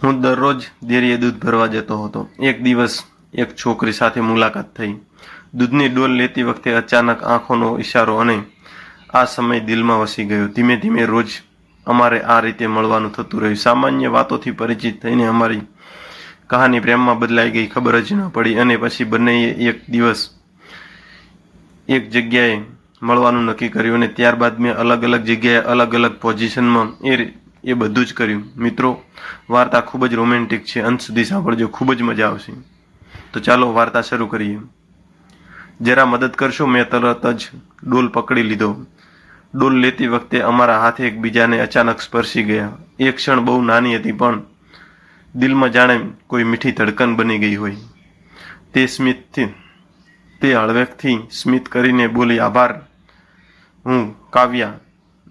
હું દરરોજ ડેરીએ દૂધ ભરવા જતો હતો. એક દિવસ એક છોકરી સાથે મુલાકાત થઈ. દૂધની ડોલ લેતી વખતે અચાનક આંખોનો ઇશારો અને આ સમય દિલમાં વસી ગયો. ધીમે ધીમે રોજ અમારે આ રીતે મળવાનું થતું રહ્યું. સામાન્ય વાતોથી પરિચિત થઈને અમારી કહાની પ્રેમમાં બદલાઈ ગઈ. ખબર જ ન પડી. અને પછી બંનેએ એક દિવસ એક જગ્યાએ મળવાનું નક્કી કર્યું અને ત્યારબાદ મેં અલગ અલગ જગ્યાએ અલગ અલગ પોઝિશનમાં એ બધું જ કર્યું. મિત્રો, વાર્તા ખૂબ જ રોમેન્ટિક છે. અંત સુધી સાંભળજો, ખૂબ જ મજા આવશે. તો ચાલો વાર્તા શરૂ કરીએ. જરા મદદ કરશો? મેં તરત જ ડોલ પકડી લીધો. ડોલ લેતી વખતે અમારા હાથ એકબીજાને અચાનક સ્પર્શી ગયા. એ ક્ષણ બહુ નાની હતી, પણ દિલમાં જાણે કોઈ મીઠી ધડકન બની ગઈ હોય. તે હળવેકથી સ્મિત કરીને બોલી, આભાર, હું કાવ્યા.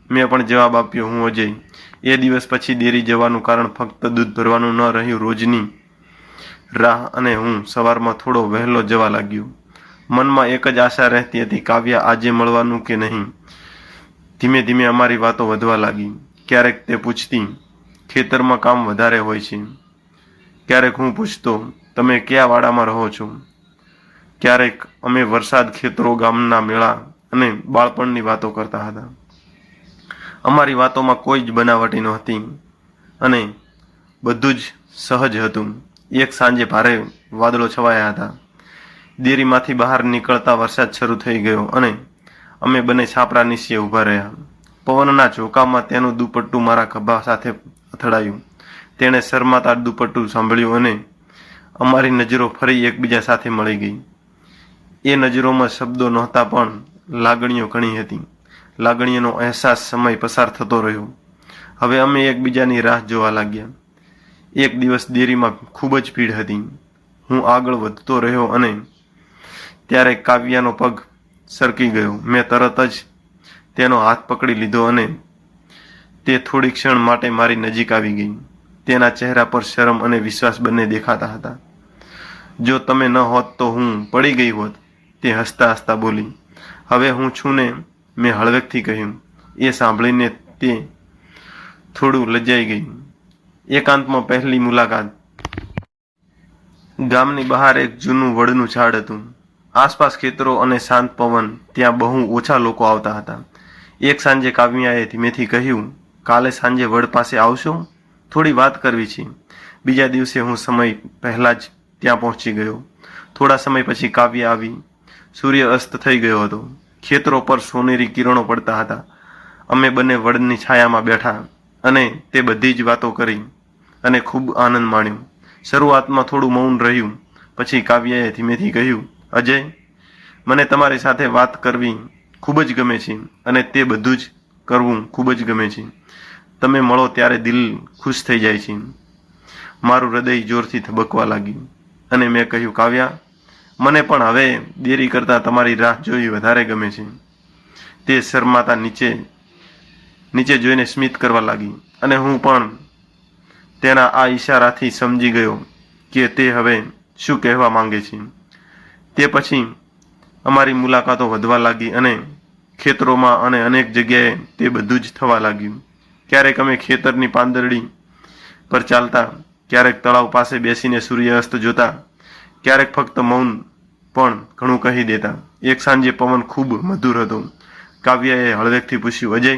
મેં પણ જવાબ આપ્યો, હું અજય. એ દિવસ પછી ડેરી જવાનું કારણ ફક્ત દૂધ ભરવાનું ન રહ્યું. રોજની રાહ અને હું સવારમાં થોડો વહેલો જવા લાગ્યો. મનમાં એક જ આશા રહેતી હતી, કાવ્યા આજે મળવાનું કે નહીં. ધીમે ધીમે અમારી વાતો વધવા લાગી. ક્યારેક તે પૂછતી, ખેતરમાં કામ વધારે હોય છે. ક્યારેક હું પૂછતો, તમે કયા વાડામાં રહો છો. ક્યારેક અમે વરસાદ, ખેતરો, ગામના મેળા અને બાળપણની વાતો કરતા હતા. અમારી વાતોમાં કોઈ જ બનાવટી નહોતી અને બધું જ સહજ હતું. એક સાંજે ભારે વાદળો છવાયા હતા. ડેરીમાંથી બહાર નીકળતા વરસાદ શરૂ થઈ ગયો અને અમે બંને છાપરા નીચે ઊભા રહ્યા. પવનના ઝોકામાં તેનું દુપટ્ટું મારા ખભા સાથે અથડાયું. તેણે શરમાતા દુપટ્ટું સાંભળ્યું અને અમારી નજરો ફરી એકબીજા સાથે મળી ગઈ. એ નજરોમાં શબ્દો નહોતા, પણ લાગણીઓ ઘણી હતી. લાગણીઓનો અહેસાસ સમય પસાર થતો રહ્યો. હવે અમે એકબીજાની રાહ જોવા લાગ્યા. એક દિવસ ડેરીમાં ખૂબ જ ભીડ હતી. હું આગળ વધતો રહ્યો અને ત્યારે કાવ્યાનો પગ સરકી ગયો. મેં તરત જ તેનો હાથ પકડી લીધો અને તે થોડી ક્ષણ માટે મારી નજીક આવી ગઈ. તેના ચહેરા પર શરમ અને વિશ્વાસ બંને દેખાતા હતા. જો તમે ન હોત તો હું પડી ગઈ હોત, તે હસતા હસતા બોલી. હવે હું છું ને, મેં હળવેકથી કહ્યું. એ સાંભળીને તે થોડું લજાઈ ગઈ. એકાંતમાં પહેલી મુલાકાત. ગામની બહાર એક જૂનું વડનું ઝાડ હતું. આસપાસ ખેતરો અને શાંત પવન. ત્યાં બહુ ઓછા લોકો આવતા હતા. એક સાંજે કાવ્યાએ ધીમેથી કહ્યું, કાલે સાંજે વડ પાસે આવશો? થોડી વાત કરવી છે. બીજા દિવસે હું સમય પહેલા જ ત્યાં પહોંચી ગયો. થોડા સમય પછી કાવ્યા આવી. સૂર્ય અસ્ત થઈ ગયો હતો. ખેતરો પર સોનેરી કિરણો પડતા હતા. અમે બંને વડની છાયામાં બેઠા અને તે બધી જ વાતો કરી અને ખૂબ આનંદ માણ્યો. શરૂઆતમાં થોડું મૌન રહ્યું. પછી કાવ્યાએ ધીમેથી કહ્યું, અજય, મને તમારી સાથે વાત કરવી ખૂબ જ ગમે છે અને તે બધું જ કરવું ખૂબ જ ગમે છે. તમે મળો ત્યારે દિલ ખુશ થઈ જાય છે. મારું હૃદય જોરથી ધબકવા લાગ્યું અને મેં કહ્યું, કાવ્યા, મને પણ હવે દેરી કરતાં તમારી રાહ જોવી વધારે ગમે છે. તે શરમાતા નીચે જોઈને સ્મિત કરવા લાગી અને હું પણ તેના આ ઈશારાથી સમજી ગયો કે તે હવે શું કહેવા માંગે છે. તે પછી અમારી મુલાકાતો વધવા લાગી અને ખેતરોમાં અને અનેક જગ્યાએ તે બધું જ થવા લાગ્યું. ક્યારેક અમે ખેતરની પાંદરડી પર ચાલતા, ક્યારેક તળાવ પાસે બેસીને સૂર્યાસ્ત જોતા, ક્યારેક ફક્ત મૌન પણ ઘણું કહી દેતા. એક સાંજે પવન ખૂબ મધુર હતો. કાવ્યાએ હળવેકથી પૂછ્યું, અજય,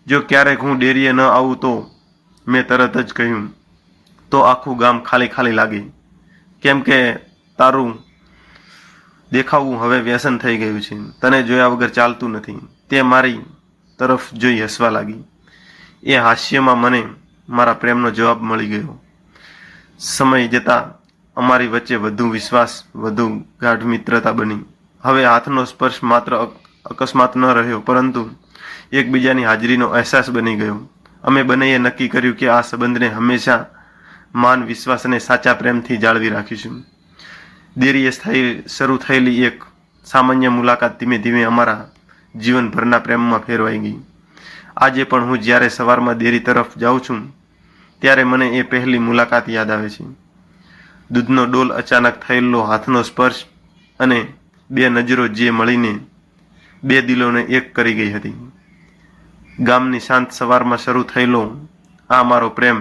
જો ક્યારેક હું ડેરીએ ન આવું તો? મેં તરત જ કહ્યું, તો આખું ગામ ખાલી ખાલી લાગે. કેમ કે તારું દેખાવું હવે વ્યસન થઈ ગયું છે. તને જોયા વગર ચાલતું નથી. તે મારી તરફ જોઈ હસવા લાગી. એ હાસ્યમાં મને મારા પ્રેમનો જવાબ મળી ગયો. સમય જતાં અમારી વચ્ચે વધુ વિશ્વાસ, વધુ ગાઢ મિત્રતા બની. હવે હાથનો સ્પર્શ માત્ર અકસ્માત ન રહ્યો, પરંતુ એકબીજાની હાજરીનો અહેસાસ બની ગયો. અમે બંનેએ નક્કી કર્યું કે આ સંબંધને હંમેશા માન, વિશ્વાસ અને સાચા પ્રેમથી જાળવી રાખીશું. ડેરીએ શરૂ થયેલી એક સામાન્ય મુલાકાત ધીમે ધીમે અમારા જીવનભરના પ્રેમમાં ફેરવાઈ ગઈ. આજે પણ હું જ્યારે સવારમાં ડેરી તરફ જાઉં છું, ત્યારે મને એ પહેલી મુલાકાત યાદ આવે છે. દૂધનો ડોલ, અચાનક થયેલો હાથનો સ્પર્શ અને બે નજરો જે મળીને બે દિલોને એક કરી ગઈ હતી. ગામની શાંત સવારમાં શરૂ થયેલો આ મારો પ્રેમ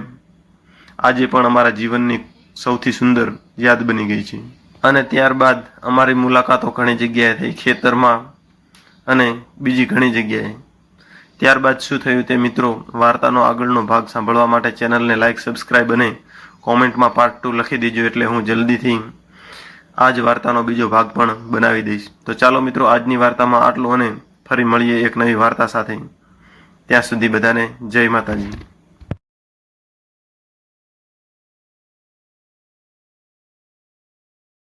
આજે પણ અમારા જીવનની સૌથી સુંદર યાદ બની ગઈ છે. અને ત્યારબાદ અમારી મુલાકાતો ઘણી જગ્યાએ થઈ, ખેતરમાં અને બીજી ઘણી જગ્યાએ. ત્યારબાદ શું થયું તે મિત્રો વાર્તાનો આગળનો ભાગ સાંભળવા માટે ચેનલને લાઇક, સબસ્ક્રાઇબ અને કોમેન્ટમાં પાર્ટ 2 લખી દેજો, એટલે હું જલ્દીથી આ જ વાર્તાનો બીજો ભાગ પણ બનાવી દઈશ. તો ચાલો મિત્રો, આજની વાર્તામાં આટલું અને ફરી મળીએ એક નવી વાર્તા સાથે. ત્યાં સુધી બધાને જય માતાજી.